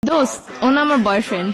দোস্ত ও না আমার বয়ফ্রেন্ড।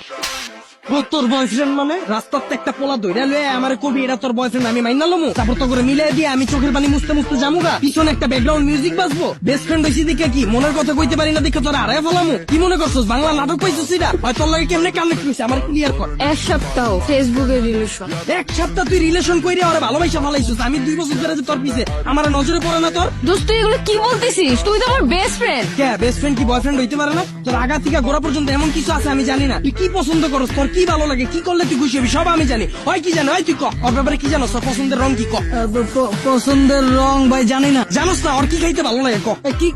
তোর বয়ফ্রেন্ড মানে রাস্তাতে একটা পোলা দইরা লয়ে আমার কবি এটা তোর বয়ফ্রেন্ড আমি মাইনা লমু তারপর তো করে মিলাই দিয়ে আমি চোখের পানি মুছতে মুছতে যামুগা পিছনে একটা ব্যাকগ্রাউন্ড মিউজিক বাজবো বেস্ট ফ্রেন্ড হইছি দেখে কি মনের কথা কইতে পারি না দেখে তোর আড়াই ফেলামু কি মনে করছস বাংলা নাটক পাইছিস এটা হয় তোর লাগে কেমনে কানেক্ট হইছে আমার ক্লিয়ার কর। এক সপ্তাহ ফেসবুকে রিলেশন। এক সপ্তাহ তুই রিলেশন কইরে আর ভালোবাসা ফেলাইছিস আমি 2 বছর ধরে যে তোর পিছে আমার নজরে পড়ে না তোর। দোস্ত তুই এগুলো কি বলতেছিস? তুই তো আমার বেস্ট ফ্রেন্ড। কে বেস্ট ফ্রেন্ড কি বয়ফ্রেন্ড হইতে পারে না? তোর আগা থেকে গোড়া পর্যন্ত এমন কিছু আছে আমি জানি না তুই কি পছন্দ করস তোর কি ভালো লাগে কি করলে তুই খুশি হবি সব আমি জানি হয় কি জানো হয় তুই ক ওর ব্যাপারে কি জানো তোর পছন্দের রং কি ক পছন্দের রং ভাই জানি না জানোস না ওর কি খাইতে ভালো লাগে ক কি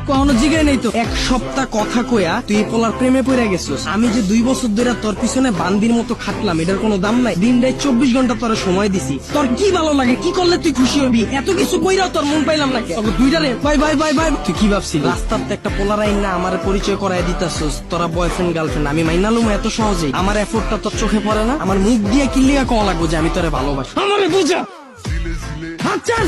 কোনো জিগাই নেই তো এক সপ্তাহ কথা কইয়া তুই এই পোলার প্রেমে পড়ে গেছিস আমি যে 2 বছর ধরে তোর পিছনে বান্দির মতো খাটলাম এটার কোনো দাম নাই দিন রাত 24 ঘন্টা তোর সময় দিছি তোর কি ভালো লাগে কি করলে তুই খুশি হবি এত কিছু কইরাও তোর মন পাইলাম না তবে দুইটারে বাই বাই বাই বাই তুই কি ভাবছিস রাস্তাতে একটা পোলার আইন না আমার পরিচয় করায় দিতাছস তোরা বয়ফ্রেন্ড গার্লফ্রেন্ড আমি মাইনালুম এত সহজেই আমার এফোর্টটা তোর চোখে পড়ে না আমার মুখ দিয়ে কিল্লিয়া কওয়া লাগবো যে আমি তোরে ভালোবাসি আমারে বুঝা আচ্ছা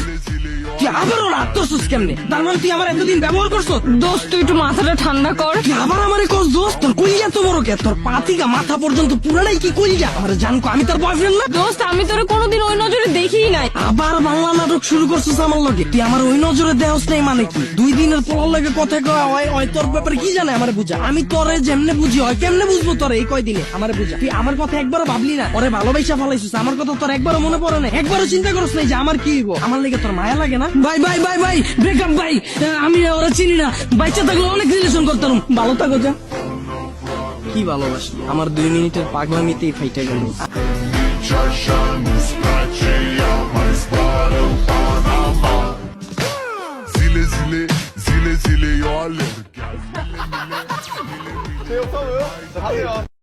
তুই আবারও রাগ করছিস কেমনে তার মানে তুই আমার এতদিন ব্যবহার করছো দোস্ত তুই একটু মাথাটা ঠান্ডা কর। তুই আবার আমারে কস দোস্ত তোর কইয়া তো বড় কে তোর পাতিকা মাথা পর্যন্ত পুরাটাই কি কইয়া আমার জানকো আমি তোর বয়ফ্রেন্ড না দোস্ত আমি তোরে কোনোদিন ওই নজরে দেখিই নাই। আবার বাংলা নাটক শুরু করছিস আমার লগে তুই আমার ওই নজরে দেহস নাই মানে কি 2 দিনের পোলার লগে কথা কয় হয় তোর ব্যাপারে কি জানে আমারে বুঝা আমি তোরে যেমনে বুঝি হয় কেমনে বুঝবো তোরে এই কয়দিনে আমারে বুঝা তুই আমার কথা একবারও ভাবলি না ওরে ভালোবাসা ফলাইছিস আমার কথা তোর একবারও মনে পড়ে না একবারও চিন্তা করছ নাই যে আমার কি হইব আমার লেগে তোর মায়া লাগে না ভাই ভাই ভাই ভাই ব্রেকআপ ভাই আমি ওরা চিনি না বাচ্চা থাকলে অনেক রিলেশন করতাম ভালো থাকো যা কি ভালোবাসি আমার 2 মিনিটের পাগলামিতেই ফাইটা গেল Zile, zile, zile, zile, eu alerg.